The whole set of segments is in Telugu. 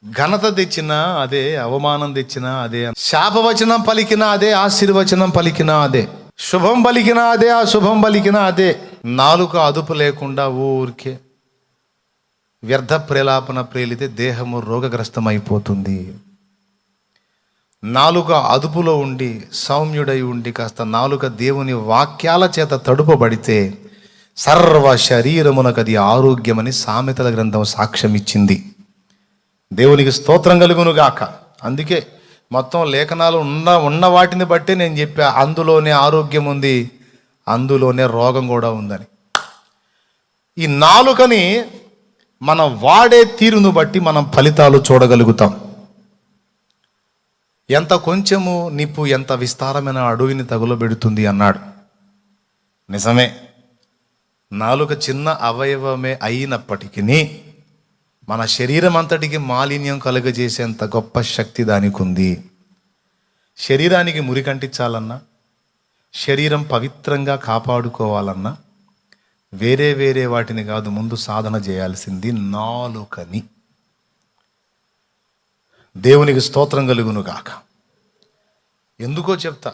ఘనత తెచ్చినా అదే, అవమానం తెచ్చినా అదే, శాపవచనం పలికినా అదే, ఆశీర్వచనం పలికినా అదే, శుభం పలికినా అదే, అశుభం పలికినా అదే. నాలుక అదుపు లేకుండా ఊరికే వ్యర్థ ప్రేలాపన ప్రేలితే దేహము రోగగ్రస్తమైపోతుంది. నాలుక అదుపులో ఉండి సౌమ్యుడై ఉండి కాస్త నాలుక దేవుని వాక్యాల చేత తడుపబడితే సర్వ శరీరమునకది ఆరోగ్యమని సామెతల గ్రంథం సాక్ష్యం ఇచ్చింది. దేవునికి స్తోత్రం కలుగును గాక. అందుకే మొత్తం లేఖనాలు ఉన్న వాటిని బట్టి నేను చెప్పా, అందులోనే ఆరోగ్యం ఉంది, అందులోనే రోగం కూడా ఉందని. ఈ నాలుకని మనం వాడే తీరును బట్టి మనం ఫలితాలు చూడగలుగుతాం. ఎంత కొంచెము నిప్పు ఎంత విస్తారమైన అడవిని తగులబెడుతుంది అన్నాడు. నిజమే, నాలుక చిన్న అవయవమే అయినప్పటికీ మన శరీరం అంతటికి మాలిన్యం కలుగజేసేంత గొప్ప శక్తి దానికి ఉంది. శరీరానికి మురికంటించాలన్నా, శరీరం పవిత్రంగా కాపాడుకోవాలన్నా వేరే వేరే వాటిని కాదు, ముందు సాధన చేయాల్సింది నాలుకని. దేవునికి స్తోత్రం కలుగును గాక. ఎందుకో చెప్తా.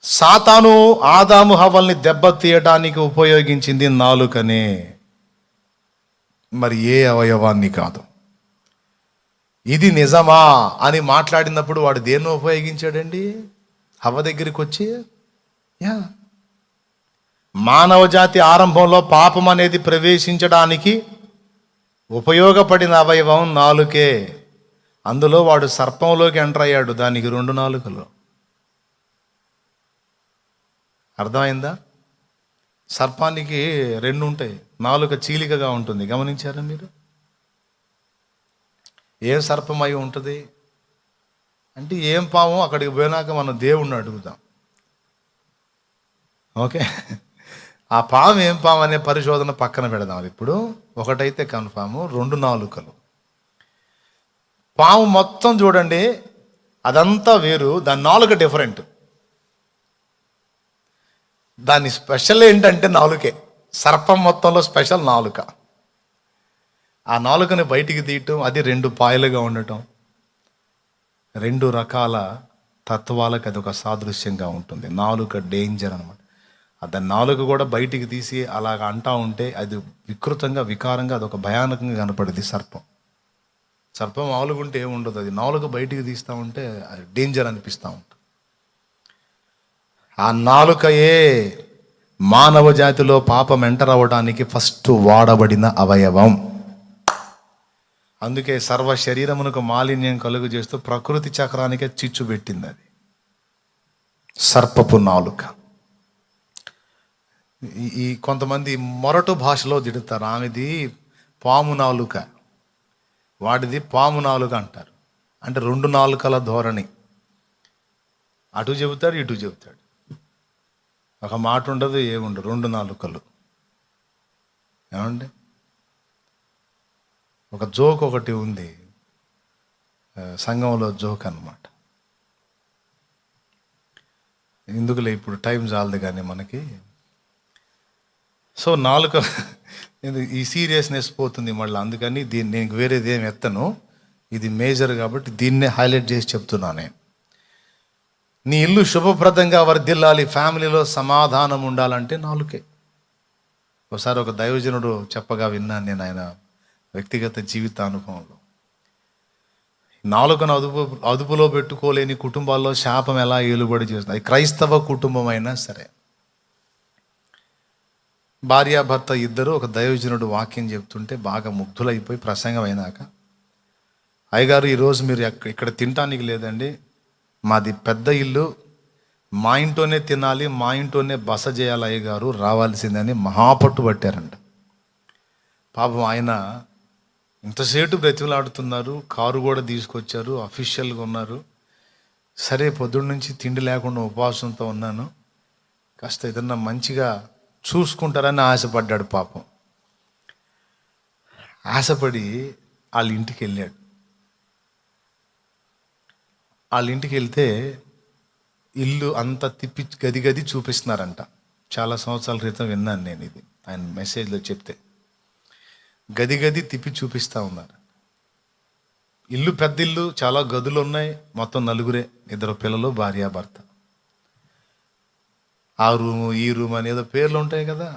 సాతాను ఆదాము హవ్వల్ని దెబ్బతీయడానికి ఉపయోగించింది నాలుకనే, మరి ఏ అవయవాన్ని కాదు. ఇది నిజమా అని మాట్లాడినప్పుడు వాడు దేన్ని ఉపయోగించాడండి? హవ్వ దగ్గరికి వచ్చి మానవ జాతి ఆరంభంలో పాపం అనేది ప్రవేశించడానికి ఉపయోగపడిన అవయవం నాలుకే. అందులో వాడు సర్పంలోకి ఎంటర్ అయ్యాడు, దానికి 2 నాలుకలు. అర్థమైందా? సర్పానికి 2 ఉంటాయి, నాలుక చీలికగా ఉంటుంది. గమనించారా మీరు? ఏం సర్పం అయి ఉంటుంది అంటే ఏం పాము? అక్కడికి పోయినాక మనం దేవుణ్ణి అడుగుదాం. ఓకే, ఆ పాము ఏం పాము అనే పరిశోధన పక్కన పెడదాం. ఇప్పుడు ఒకటైతే కన్ఫాము, 2 నాలుకలు. పాము మొత్తం చూడండి, అదంతా వేరు, దాని నాలుక డిఫరెంట్. దాని స్పెషల్ ఏంటంటే నాలుకే. సర్పం మొత్తంలో స్పెషల్ నాలుక. ఆ నాలుకని బయటికి తీయటం, అది 2 పాయలుగా ఉండటం, 2 రకాల తత్వాలకు అది ఒక సాదృశ్యంగా ఉంటుంది. నాలుక డేంజర్ అనమాట. దాని నాలుక కూడా బయటికి తీసి అలాగ అంటా ఉంటే అది వికృతంగా, వికారంగా, అదొక భయానకంగా కనపడింది సర్పం. సర్పం మామూలుగా ఉంటే ఏముండదు, అది నాలుక బయటికి తీస్తూ ఉంటే డేంజర్ అనిపిస్తూ ఉంటుంది. ఆ నాలుకయే మానవ జాతిలో పాపం ఎంటర్ అవ్వడానికి ఫస్ట్ వాడబడిన అవయవం. అందుకే సర్వ శరీరమునకు మాలిన్యం కలుగు చేస్తూ ప్రకృతి చక్రానికే చిచ్చు పెట్టింది అది, సర్పపు నాలుక. ఈ కొంతమంది మొరటు భాషలో తిడతారు, ఆమెది పాము నాలుక, వాడిది పాము నాలుక అంటారు. అంటే 2 నాలుకల ధోరణి, అటు చెబుతాడు ఇటు చెబుతాడు, ఒక మాట ఉండదు, ఏముండదు, 2 నాలుకలు. ఏమండి, ఒక జోక్ ఒకటి ఉంది, సంఘంలో జోక్ అన్నమాట. ఎందుకులే ఇప్పుడు టైం చాలదు కానీ మనకి. సో నాలుక ఈ సీరియస్నెస్ పోతుంది మళ్ళీ, అందుకని దీన్ని నేను వేరేది ఏమి ఎత్తను, ఇది మేజర్ కాబట్టి దీన్నే హైలైట్ చేసి చెప్తున్నా నేను. నీ ఇల్లు శుభప్రదంగా వర్ధిల్లాలి, ఫ్యామిలీలో సమాధానం ఉండాలంటే నాలుకే. ఒకసారి ఒక దైవజనుడు చెప్పగా విన్నాను నేను, ఆయన వ్యక్తిగత జీవితానుభవంలో. నాలుకను అదుపులో పెట్టుకోలేని కుటుంబాల్లో శాపం ఎలా ఏలుబడి చేస్తుంది. అది క్రైస్తవ కుటుంబం అయినా సరే, భార్యాభర్త ఇద్దరు ఒక దైవజనుడు వాక్యం చెప్తుంటే బాగా ముగ్ధులైపోయి ప్రసంగం అయినాక, అయ్యగారు ఈరోజు మీరు ఇక్కడ తినటానికి లేదండి, మాది పెద్ద ఇల్లు, మా ఇంట్లోనే తినాలి, మా ఇంట్లోనే బస చేయాలి, అయ్యగారు రావాల్సిందని మహాపట్టు పట్టారంట. పాపం ఆయన ఇంతసేటు బ్రతిమలాడుతున్నారు, కారు కూడా తీసుకొచ్చారు, అఫీషియల్గా ఉన్నారు. సరే పొద్దున్న నుంచి తిండి లేకుండా ఉపవాసంతో ఉన్నాను, కాస్త ఏదన్నా మంచిగా చూసుకుంటారని ఆశపడ్డాడు. పాపం ఆశపడి వాళ్ళ ఇంటికి వెళ్ళాడు. వాళ్ళ ఇంటికి వెళ్తే ఇల్లు అంతా తిప్పి గది గది చూపిస్తున్నారంట. చాలా సంవత్సరాల క్రితం విన్నాను నేను ఇది, ఆయన మెసేజ్లో చెప్తే. గది గది తిప్పి చూపిస్తూ ఉన్నారు. ఇల్లు పెద్ద ఇల్లు, చాలా గదులు ఉన్నాయి, మొత్తం నలుగురే, 2 పిల్లలు, భార్యాభర్త. ఆ రూము ఈ రూమ్ అని ఏదో పేర్లు ఉంటాయి కదా,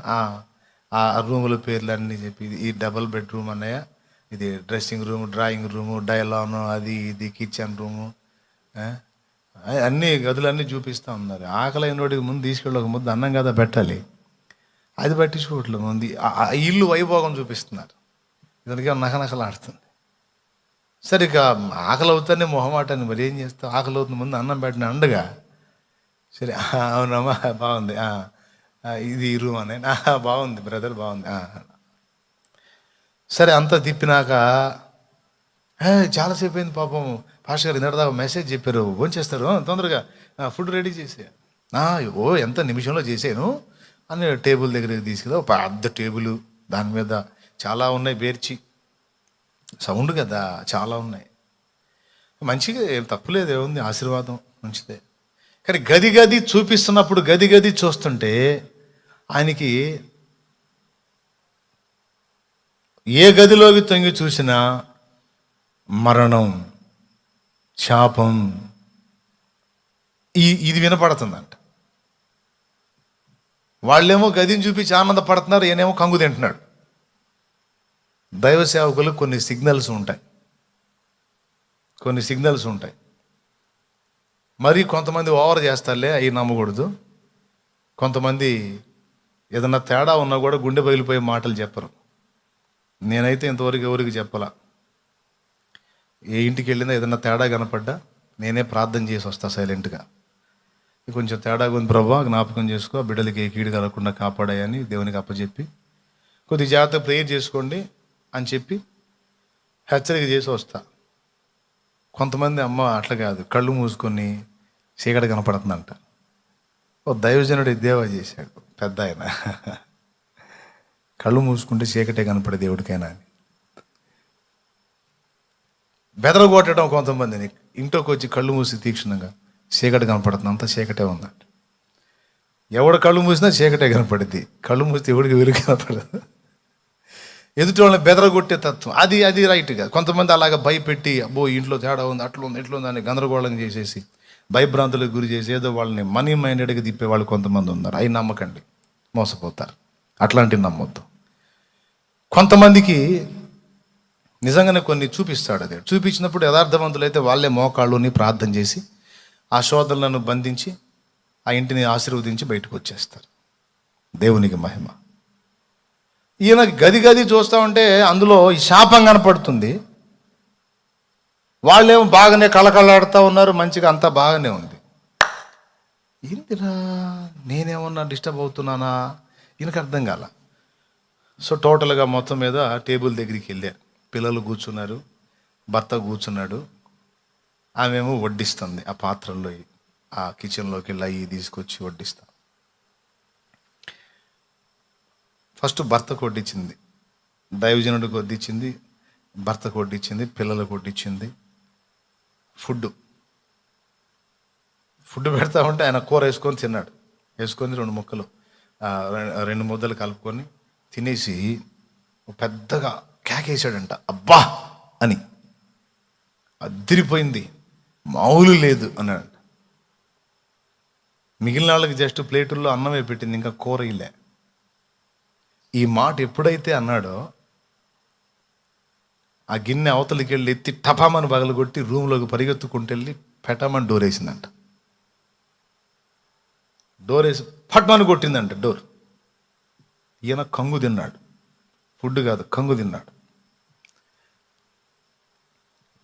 ఆ రూముల పేర్లు అన్నీ చెప్పి, ఈ డబుల్ బెడ్రూమ్ అన్నయ్య, ఇది డ్రెస్సింగ్ రూమ్, డ్రాయింగ్ రూము, డైలాను, అది ఇది కిచెన్ రూము, అన్ని గదులన్నీ చూపిస్తూ ఉన్నారు. ఆకలి అయినోడికి ముందు తీసుకెళ్ళి ఒక ముద్ద అన్నం కదా పెట్టాలి, అది పట్టించుకోవట్లేదు. ముందు ఆ ఇల్లు వైభోగం చూపిస్తున్నారు. ఇతనికి నకనకలాడుతుంది. సరే ఇక ఆకలి అవుతానే మొహమాటాన్ని, మరి ఏం చేస్తావు, ఆకలి అవుతుంది ముందు అన్నం పెట్టిన అండగా. సరే అవునమ్మా బాగుంది, ఇది ఈ రూమ్ అని, బాగుంది బ్రదర్ బాగుంది. సరే అంతా తిప్పినాక చాలాసేపు అయింది పాపం, పాస్టర్ గారు ఇందాక మెసేజ్ చెప్పారు భోంచేస్తారు తొందరగా ఫుడ్ రెడీ చేసే. ఓ ఎంత నిమిషంలో చేసాను అని టేబుల్ దగ్గరికి తీసుకెళ్ళి, ఒక పెద్ద టేబుల్, దాని మీద చాలా ఉన్నాయి బేర్చి, సౌండ్ కదా చాలా ఉన్నాయి. మంచిగా ఏం తప్పులేదు, ఏముంది, ఆశీర్వాదం మంచిదే. కానీ గది గది చూపిస్తున్నప్పుడు, గది గది చూస్తుంటే ఆయనకి ఏ గదిలోకి తొంగి చూసినా మరణం, శాపం, ఇది వినపడుతుందంట. వాళ్ళేమో గదిని చూపించి ఆనందపడుతున్నారు, ఈయనేమో కంగు తింటున్నాడు. దైవ సేవకులు కొన్ని సిగ్నల్స్ ఉంటాయి. మరి కొంతమంది ఓవర్ చేస్తారులే, అవి నమ్మకూడదు. కొంతమంది ఏదన్నా తేడా ఉన్నా కూడా గుండె పగిలిపోయే మాటలు చెప్పరు. నేనైతే ఇంతవరకు ఎవరికి చెప్పలా. ఏ ఇంటికి వెళ్ళినా ఏదన్నా తేడా కనపడ్డా నేనే ప్రార్థన చేసి వస్తా సైలెంట్గా. కొంచెం తేడాగా ఉంది ప్రభా, జ్ఞాపకం చేసుకో, బిడ్డలకి ఏ కీడు కలగకుండా కాపాడాయని దేవునికి అప్పచెప్పి, కొద్ది జాగ్రత్త ప్రేయర్ చేసుకోండి అని చెప్పి హెచ్చరిక చేసి వస్తా. కొంతమంది అమ్మ అట్లా కాదు, కళ్ళు మూసుకొని చీకటి కనపడుతుందంట. ఓ దైవజనుడు దేవా చేశాడు పెద్ద ఆయన, కళ్ళు మూసుకుంటే చీకటే కనపడే దేవుడికైనా అని బెదరగొట్టడం. కొంతమందిని ఇంట్లోకి వచ్చి కళ్ళు మూసి తీక్షణంగా చీకటి కనపడుతుంది, అంతా చీకటే ఉందంట. ఎవడు కళ్ళు మూసినా చీకటే కనపడుద్ది, కళ్ళు మూస్తే ఎవడికి వెలుగు కనపడదు. ఎదుటి వాళ్ళని బెదరగొట్టే తత్వం అది రైట్గా. కొంతమంది అలాగ భయపెట్టి, అబ్బో ఇంట్లో తేడా ఉంది, అట్లా ఉంది, ఇట్లా ఉంది అని గందరగోళం చేసేసి భయభ్రాంతులకు గురి చేసి ఏదో వాళ్ళని మనీ మైండెడ్గా తిప్పే వాళ్ళు కొంతమంది ఉన్నారు. అవి నమ్మకండి, మోసపోతారు. అట్లాంటివి నమ్మొద్దు. కొంతమందికి నిజంగానే కొన్ని చూపిస్తాడు. అదే చూపించినప్పుడు యథార్థవంతులైతే వాళ్ళే మోకాళ్ళుని ప్రార్థన చేసి ఆ శోధనలను బంధించి ఆ ఇంటిని ఆశీర్వదించి బయటకు వచ్చేస్తారు. దేవునికి మహిమ. ఈయన గది గది చూస్తూ ఉంటే అందులో ఈ శాపం కనపడుతుంది. వాళ్ళేమో బాగానే కళకళలాడుతూ ఉన్నారు, మంచిగా అంతా బాగానే ఉంది. ఏంటిరా నేనేమన్నా డిస్టర్బ్ అవుతున్నానా, ఈయనకు అర్థం కాల. సో టోటల్గా మొత్తం మీద టేబుల్ దగ్గరికి వెళ్ళారు. పిల్లలు కూర్చున్నారు, భర్త కూర్చున్నాడు, ఆమెమో వడ్డిస్తుంది. ఆ పాత్రల్లో ఆ కిచెన్లోకి వెళ్ళి అవి తీసుకొచ్చి వడ్డిస్తాం. ఫస్ట్ భర్తకు వడ్డించింది, దైవజనుడికి వడ్డించింది, భర్తకు వడ్డించింది, పిల్లలకు వడ్డించింది. ఫుడ్ పెడతా ఉంటే ఆయన కూర వేసుకొని తిన్నాడు. వేసుకొని 2 ముక్కలు 2 ముద్దలు కలుపుకొని తినేసి పెద్దగా కేకేసాడంట, అబ్బా అని. అదిరిపోయింది, మామూలు లేదు అన్నాడు. మిగిలిన వాళ్ళకి జస్ట్ ప్లేటుల్లో అన్నమే పెట్టింది, ఇంకా కూర ఇల్లే. ఈ మాట ఎప్పుడైతే అన్నాడో ఆ గిన్నె అవతలికి వెళ్ళి ఎత్తి టపామని పగలగొట్టి రూమ్లోకి పరిగెత్తుకుంటూ వెళ్ళి పెట్టమని డోర్ వేసిందంట. డోర్ వేసి పట్మని కొట్టిందంట డోర్. ఈయన కంగు తిన్నాడు, ఫుడ్ కాదు కంగు తిన్నాడు.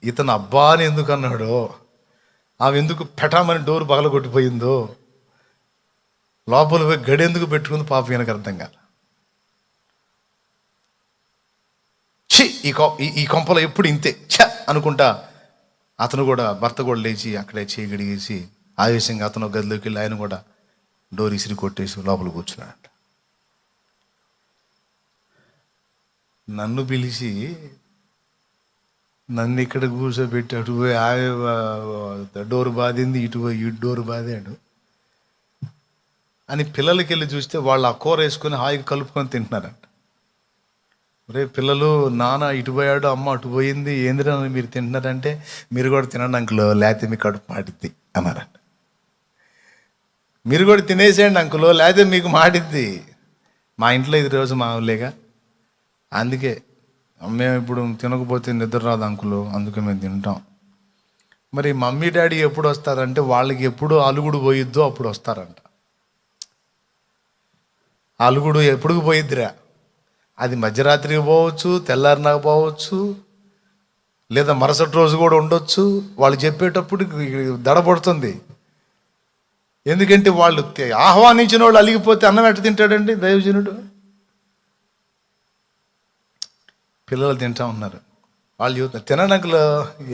ఇతను అబ్బా అని ఎందుకు అన్నాడో, ఆమె ఎందుకు పెటామని డోర్ పగలగొట్టిపోయిందో, లోపల పోయి గడి ఎందుకు పెట్టుకుంది పాప ఈయనకు అర్థం కాదు. ఈ కొంపలో ఎప్పుడు ఇంతే అనుకుంటా అతను కూడా, భర్త కూడా లేచి అక్కడే చేయగడిగేసి ఆవేశంగా అతను గదిలోకి వెళ్ళి ఆయన కూడా డోర్ ఇసిరి కొట్టేసి లోపల కూర్చున్నాడు. నన్ను పిలిచి నన్ను ఇక్కడ కూర్చోబెట్టి అటు పోయి ఆమె డోర్ బాధింది, ఇటు పోయి ఇటు డోర్ బాధాడు అని పిల్లలకి వెళ్ళి చూస్తే వాళ్ళు ఆ కూర వేసుకొని హాయిగా కలుపుకొని తింటున్నారంట. రే పిల్లలు, నాన్న ఇటు పోయాడు, అమ్మ అటు పోయింది, ఏందిరా మీరు తింటున్నారంటే, మీరు కూడా తినండి అంకుల్, లేకపోతే మీ కడుపు మాటిద్ది అన్నారంట. మీరు కూడా తినేసేయండి అంకుల్, లేకపోతే మీకు మాటిద్ది. మా ఇంట్లో ఇది రోజు మామూలేగా. అందుకే మేము ఇప్పుడు తినకపోతే నిద్ర రాదు అంకులు, అందుకే మేము తింటాం. మరి మమ్మీ డాడీ ఎప్పుడు వస్తారంటే, వాళ్ళకి ఎప్పుడు అలుగుడు పోయిద్దో అప్పుడు వస్తారంట. అలుగుడు ఎప్పుడు పోయిద్దిరా, అది మధ్యరాత్రికి పోవచ్చు, తెల్లారినాక పోవచ్చు, లేదా మరుసటి రోజు కూడా ఉండొచ్చు. వాళ్ళు చెప్పేటప్పుడు దడపడుతుంది. ఎందుకంటే వాళ్ళు ఆహ్వానించిన వాళ్ళు అలిగిపోతే అన్నం ఎట్ట తింటాడండి దైవజనుడు? పిల్లలు తింటా ఉన్నారు, వాళ్ళు చెబుతున్నారు తినండి అంకులు,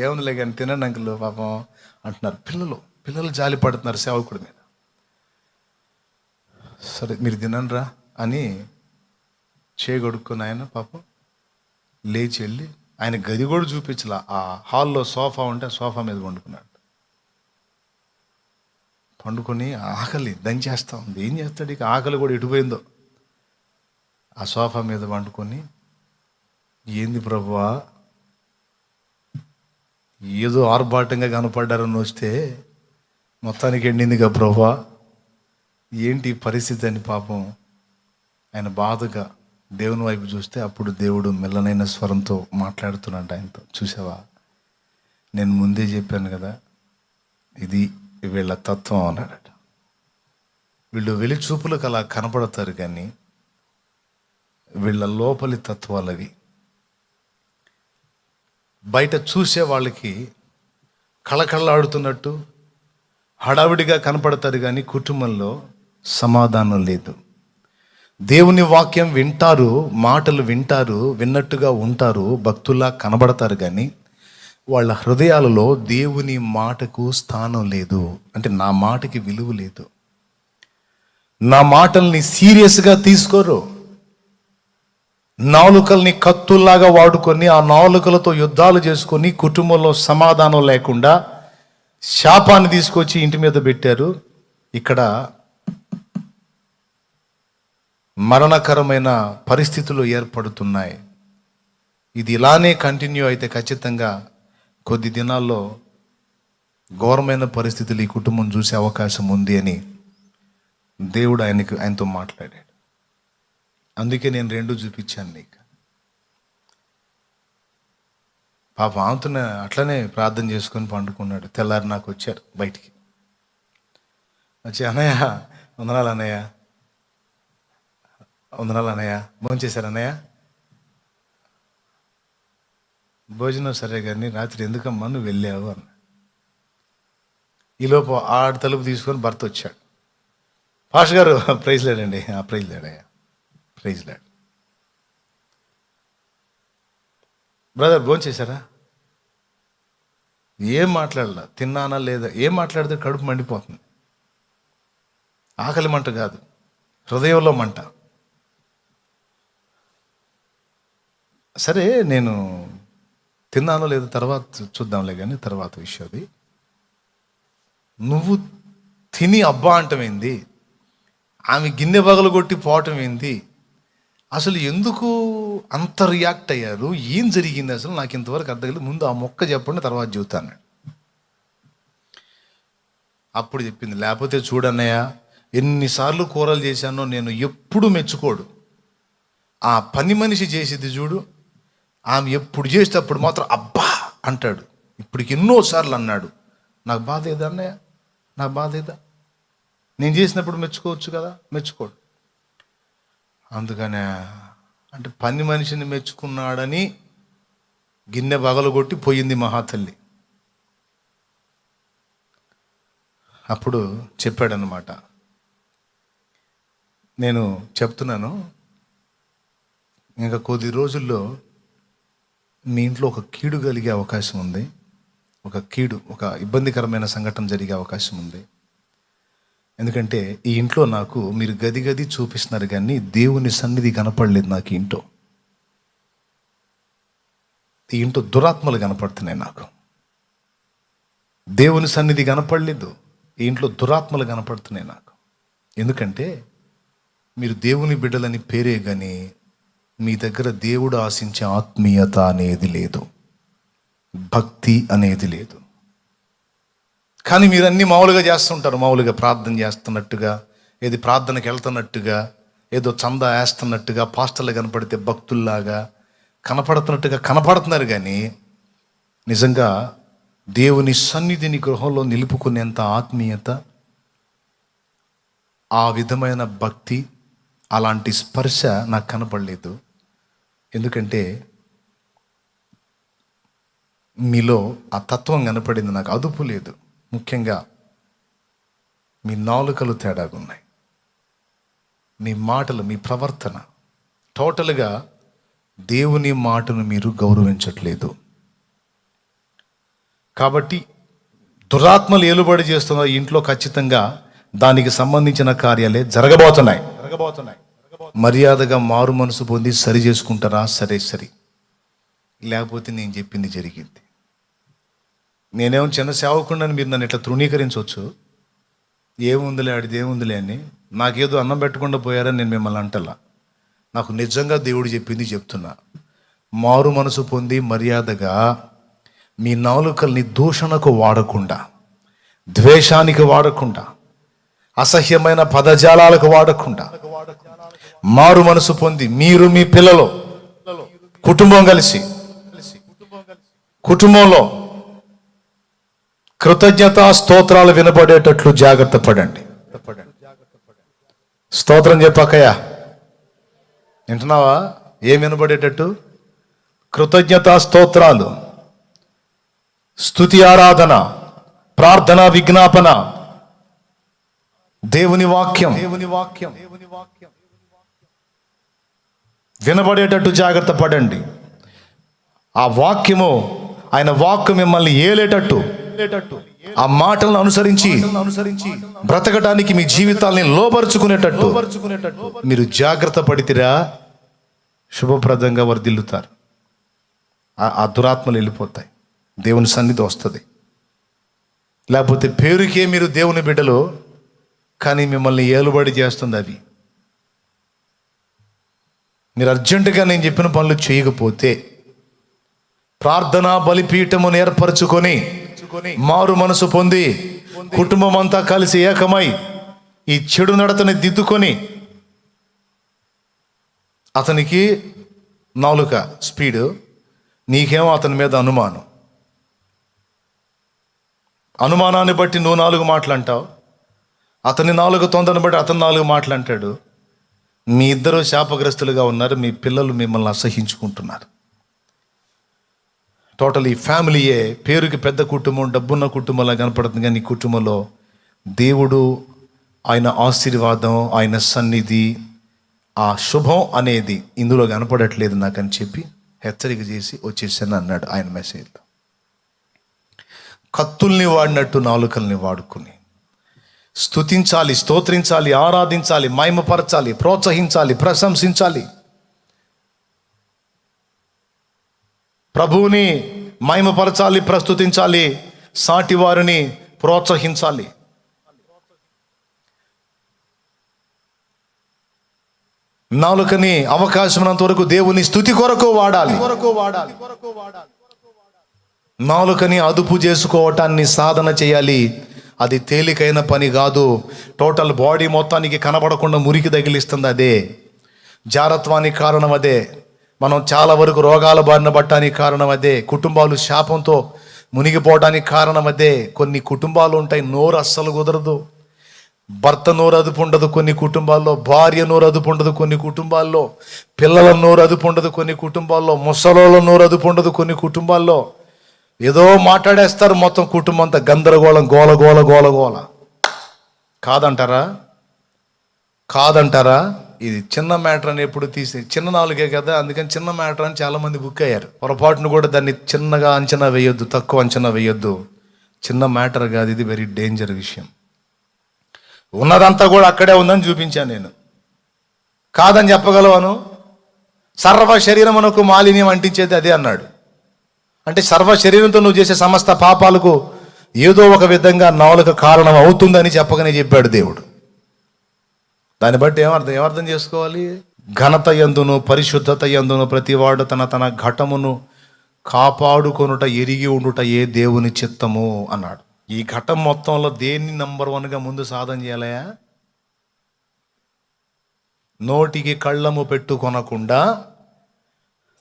ఏముందిలే కానీ తినండి అంకులు పాపం అంటున్నారు. పిల్లలు జాలి పడుతున్నారు సేవకుడి మీద. సరే మీరు తినండిరా అని చేయగొడుక్కుని ఆయన పాపం లేచి వెళ్ళి, ఆయన గది కూడా చూపించలా, ఆ హాల్లో సోఫా ఉంటే ఆ సోఫా మీద పండుకున్నాడు. పండుకొని ఆకలి దంచేస్తా ఉంది. ఏం చేస్తాడు ఇక, ఆకలి కూడా ఎటుపోయిందో. ఆ సోఫా మీద పండుకొని, ఏంది ప్రభువా, ఏదో ఆర్భాటంగా కనపడ్డారని వస్తే మొత్తానికి ఎండిందిగా ప్రభువా, ఏంటి పరిస్థితి అని పాపం ఆయన బాధగా దేవుని వైపు చూస్తే, అప్పుడు దేవుడు మెల్లనైన స్వరంతో మాట్లాడుతున్నాడు ఆయనతో. చూసావా, నేను ముందే చెప్పాను కదా, ఇది వీళ్ళ తత్వం అన్నాడట. వీళ్ళు వెలిచూపులకు అలా కనపడతారు కానీ వీళ్ళ లోపలి తత్వాలవి. బయట చూసే వాళ్ళకి కళకళలాడుతున్నట్టు హడావిడిగా కనపడతారు కానీ కుటుంబంలో సమాధానం లేదు. దేవుని వాక్యం వింటారు, మాటలు వింటారు, విన్నట్టుగా ఉంటారు, భక్తుల్లా కనబడతారు కానీ వాళ్ళ హృదయాలలో దేవుని మాటకు స్థానం లేదు. అంటే నా మాటకి విలువ లేదు, నా మాటల్ని సీరియస్గా తీసుకోరు. నాలుకల్ని కత్తుల్లాగా వాడుకొని ఆ నాలుకలతో యుద్ధాలు చేసుకొని కుటుంబంలో సమాధానం లేకుండా శాపాన్ని తీసుకొచ్చి ఇంటి మీద పెట్టారు. ఇక్కడ మరణకరమైన పరిస్థితులు ఏర్పడుతున్నాయి. ఇది ఇలానే కంటిన్యూ అయితే ఖచ్చితంగా కొద్ది దినాల్లో ఘోరమైన పరిస్థితులు ఈ కుటుంబం చూసే అవకాశం ఉంది అని దేవుడు ఆయనతో మాట్లాడాడు. అందుకే నేను రెండు చూపించాను నీకు. పాప ఆంతున అట్లనే ప్రార్థన చేసుకొని పండుకున్నాడు. తెల్లారి నాకు వచ్చారు బయటికి వచ్చి, అన్నయ్య వందనాలు, అన్నయ్య వందనాలు, అన్నయ్య భోంచేశారు అన్నయ్య. భోజనం సరే కానీ రాత్రి ఎందుకమ్మా నువ్వు వెళ్ళావు అన్న. ఈలోపు ఆడ తలుపు తీసుకొని భర్త వచ్చాడు. పాష్ గారు ప్రైజ్ లేడండి, ప్రైజ్ లేడయ్యా, ప్రైజ్ లాడ్. బ్రదర్ భోంచేశారా? ఏం మాట్లాడలా, తిన్నానా లేదా, ఏం మాట్లాడితే కడుపు మండిపోతుంది. ఆకలి మంట కాదు, హృదయంలో మంట. సరే నేను తిన్నానో లేదో తర్వాత చూద్దాంలే కానీ తర్వాత విషయం అది. నువ్వు తిని అబ్బా అంటమేంది, ఆమె గిన్నె పగలు కొట్టి పోవటం ఏంది, అసలు ఎందుకు అంత రియాక్ట్ అయ్యారు, ఏం జరిగింది అసలు నాకు ఇంతవరకు అర్థం కాలేదు. ముందు ఆ మొక్క చెప్పండి, తర్వాత చెబుతాను. అప్పుడు చెప్పింది, లేకపోతే చూడన్నయ్య ఎన్నిసార్లు కూరలు చేశానో నేను ఎప్పుడు మెచ్చుకోడు. ఆ పని మనిషి చేసేది చూడు, ఆమె ఎప్పుడు చేసేటప్పుడు మాత్రం అబ్బా అంటాడు. ఇప్పటికి ఎన్నోసార్లు అన్నాడు. నాకు బాధ ఏదా అన్నయ్య, నాకు బాధ ఏదా, నేను చేసినప్పుడు మెచ్చుకోవచ్చు కదా, మెచ్చుకోడు. అందుకనే అంటే పని మనిషిని మెచ్చుకున్నాడని గిన్నె పగలగొట్టి పోయింది మహాతల్లి. అప్పుడు చెప్పాడనమాట, నేను చెప్తున్నాను ఇంకా కొద్ది రోజుల్లో మీ ఇంట్లో ఒక కీడు కలిగే అవకాశం ఉంది, ఒక ఇబ్బందికరమైన సంఘటన జరిగే అవకాశం ఉంది. ఎందుకంటే ఈ ఇంట్లో నాకు మీరు గది గది చూపిస్తున్నారు కానీ దేవుని సన్నిధి కనపడలేదు నాకు. ఈ ఇంట్లో దురాత్మలు కనపడుతున్నాయి నాకు. దేవుని సన్నిధి కనపడలేదు, ఈ ఇంట్లో దురాత్మలు కనపడుతున్నాయి నాకు. ఎందుకంటే మీరు దేవుని బిడ్డలని పేరే కానీ మీ దగ్గర దేవుడు ఆశించే ఆత్మీయత అనేది లేదు, భక్తి అనేది లేదు. కానీ మీరు అన్నీ మామూలుగా చేస్తుంటారు, మామూలుగా ప్రార్థన చేస్తున్నట్టుగా, ఏది ప్రార్థనకి వెళ్తున్నట్టుగా, ఏదో చందా వేస్తున్నట్టుగా, పాస్టర్లు కనపడితే భక్తుల్లాగా కనపడుతున్నట్టుగా కనపడుతున్నారు. కానీ నిజంగా దేవుని సన్నిధిని గృహంలో నిలుపుకునేంత ఆత్మీయత, ఆ విధమైన భక్తి, అలాంటి స్పర్శ నాకు కనపడలేదు. ఎందుకంటే మీలో ఆ తత్వం కనపడింది, నాకు అదుపు లేదు. ముఖ్యంగా మీ నాలుకలు తేడాగా ఉన్నాయి, మీ మాటలు, మీ ప్రవర్తన, టోటల్గా దేవుని మాటను మీరు గౌరవించట్లేదు. కాబట్టి దురాత్మలు ఏలుబడి చేస్తున్న ఇంట్లో ఖచ్చితంగా దానికి సంబంధించిన కార్యాలే జరగబోతున్నాయి. మర్యాదగా మారు మనసు పొంది సరి చేసుకుంటారా? సరే, లేకపోతే నేను చెప్పింది జరిగింది. నేనేమో చిన్న సేవకుండాని మీరు నన్ను ఇట్లా తృణీకరించవచ్చు, ఏముందిలే ఆడిది ఏముందిలే అని. నాకేదో అన్నం పెట్టకుండా పోయారని నేను మిమ్మల్ని అంటలా. నాకు నిజంగా దేవుడు చెప్పింది చెప్తున్నా. మారు మనసు పొంది మర్యాదగా మీ నాలుకల్ని దూషణకు వాడకుండా, ద్వేషానికి వాడకుండా, అసహ్యమైన పదజాలాలకు వాడకుండా, మారు మనసు పొంది మీరు, మీ పిల్లలు, కుటుంబం కలిసి కుటుంబంలో కృతజ్ఞతా స్తోత్రాలు వినబడేటట్లు జాగ్రత్త పడండి. స్తోత్రం చెప్పాకయ్యా, వింటున్నావా? ఏం వినబడేటట్టు? కృతజ్ఞతా స్తోత్రాలు, స్తుతి, ఆరాధన, ప్రార్థన, విజ్ఞాపన, దేవుని వాక్యం వినబడేటట్టు జాగ్రత్త పడండి. ఆ వాక్యము, ఆయన వాక్కు మిమ్మల్ని ఏలేటట్టు, ఆ మాటలను అనుసరించి బ్రతకడానికి మీ జీవితాల్ని లోపరుచుకునేటట్టు మీరు జాగ్రత్త పడితిరా, శుభప్రదంగా వర్ధిల్లుతారు. ఆ దురాత్మలు వెళ్ళిపోతాయి, దేవుని సన్నిధి వస్తుంది. లేకపోతే పేరుకే మీరు దేవుని బిడ్డలు, కానీ మిమ్మల్ని ఏలుబడి చేస్తుంది అవి. మీరు అర్జెంటుగా నేను చెప్పిన పనులు చేయకపోతే, ప్రార్థనా బలిపీఠమును ఏర్పరచుకొని మారు మనసు పొంది కుటుంబం అంతా కలిసి ఏకమై ఈ చెడు నడతని దిద్దుకొని, అతనికి నాలుక స్పీడు, నీకేమో అతని మీద అనుమానాన్ని బట్టి నువ్వు 4 మాటలు అంటావు, అతని 4 తొందరని బట్టి అతను 4 మాటలు అంటాడు. మీ ఇద్దరు శాపగ్రస్తులుగా ఉన్నారు, మీ పిల్లలు మిమ్మల్ని అసహించుకుంటున్నారు. టోటల్ ఈ ఫ్యామిలీయే పేరుకి పెద్ద కుటుంబం, డబ్బున్న కుటుంబంలా కనపడుతుంది, కానీ ఈ కుటుంబంలో దేవుడు, ఆయన ఆశీర్వాదం, ఆయన సన్నిధి, ఆ శుభం అనేది ఇందులో కనపడట్లేదు నాకని చెప్పి హెచ్చరిక చేసి వచ్చేసాను అన్నాడు ఆయన మెసేజ్లో. కత్తుల్ని వాడినట్టు నాలుకల్ని వాడుకుని స్తుతించాలి, స్తోత్రించాలి, ఆరాధించాలి, మహిమపరచాలి, ప్రోత్సహించాలి, ప్రశంసించాలి, ప్రభువుని మహిమపరచాలి, ప్రస్తుతించాలి, సాటి వారిని ప్రోత్సహించాలి. నాలుకని అవకాశమైనంత వరకు దేవుని స్తుతి కొరకు వాడాలి. నాలుకని అదుపు చేసుకోవటాన్ని సాధన చేయాలి. అది తేలికైన పని కాదు. టోటల్ బాడీ మొత్తానికి కనబడకుండా మురికి తగిలిస్తుంది. అదే జారత్వానికి కారణం, అదే మనం చాలా వరకు రోగాల బారిన పడటానికి కారణం, అదే కుటుంబాలు శాపంతో మునిగిపోవడానికి కారణం, అదే. కొన్ని కుటుంబాలు ఉంటాయి నోరు అస్సలు కుదరదు, భర్త నోరు అదుపు ఉండదు కొన్ని కుటుంబాల్లో, భార్య నోరు అదుపు ఉండదు కొన్ని కుటుంబాల్లో, పిల్లల నోరు అదుపు ఉండదు కొన్ని కుటుంబాల్లో, ముసలోళ్ళ నోరు అదుపు ఉండదు కొన్ని కుటుంబాల్లో. ఏదో మాట్లాడేస్తారు, మొత్తం కుటుంబం అంతా గందరగోళం, గోల గోల గోల గోల. కాదంటారా? ఇది చిన్న మ్యాటర్ అని ఎప్పుడు తీసి, చిన్న నాలుగే కదా, అందుకని చిన్న మ్యాటర్ అని చాలామంది బుక్ అయ్యారు. పొరపాటును కూడా దాన్ని చిన్నగా అంచనా వేయొద్దు, తక్కువ అంచనా వేయొద్దు. చిన్న మ్యాటర్ కాదు ఇది, వెరీ డేంజర్ విషయం. ఉన్నదంతా కూడా అక్కడే ఉందని చూపించాను నేను. కాదని చెప్పగలవాను? సర్వ శరీరమునకు మాలిన్యం అంటించేది అదే అన్నాడు. అంటే సర్వ శరీరంతో నువ్వు చేసే సమస్త పాపాలకు ఏదో ఒక విధంగా నాలుక కారణం అవుతుందని చెప్పకనే చెప్పాడు దేవుడు. దాన్ని బట్టి ఏమర్థం చేసుకోవాలి? ఘనత యందును పరిశుద్ధత యందును ప్రతివాడు తన తన ఘటమును కాపాడుకొనుట ఎరిగి ఉండుట ఏ దేవుని చిత్తము అన్నాడు. ఈ ఘటం మొత్తంలో దేన్ని నంబర్ 1గా ముందు సాధన చేయాలయా? నోటికి కళ్ళము పెట్టుకొనకుండా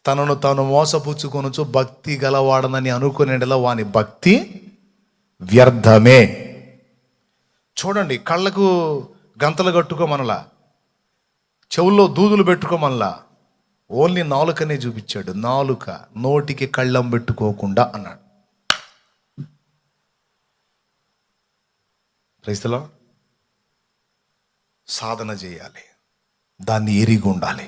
తనను తాను మోసపుచ్చుకొనుచు భక్తి గలవాడనని అనుకునేలా వాని భక్తి వ్యర్థమే. చూడండి, కళ్ళకు గంతలు కట్టుకోమనలా, చెవుల్లో దూదులు పెట్టుకోమనలా, ఓన్లీ నాలుకనే చూపించాడు. నాలుక, నోటికి కళ్ళం పెట్టుకోకుండా అన్నాడు. క్రైస్తలో సాధన చేయాలి, దాన్ని ఎరిగి ఉండాలి.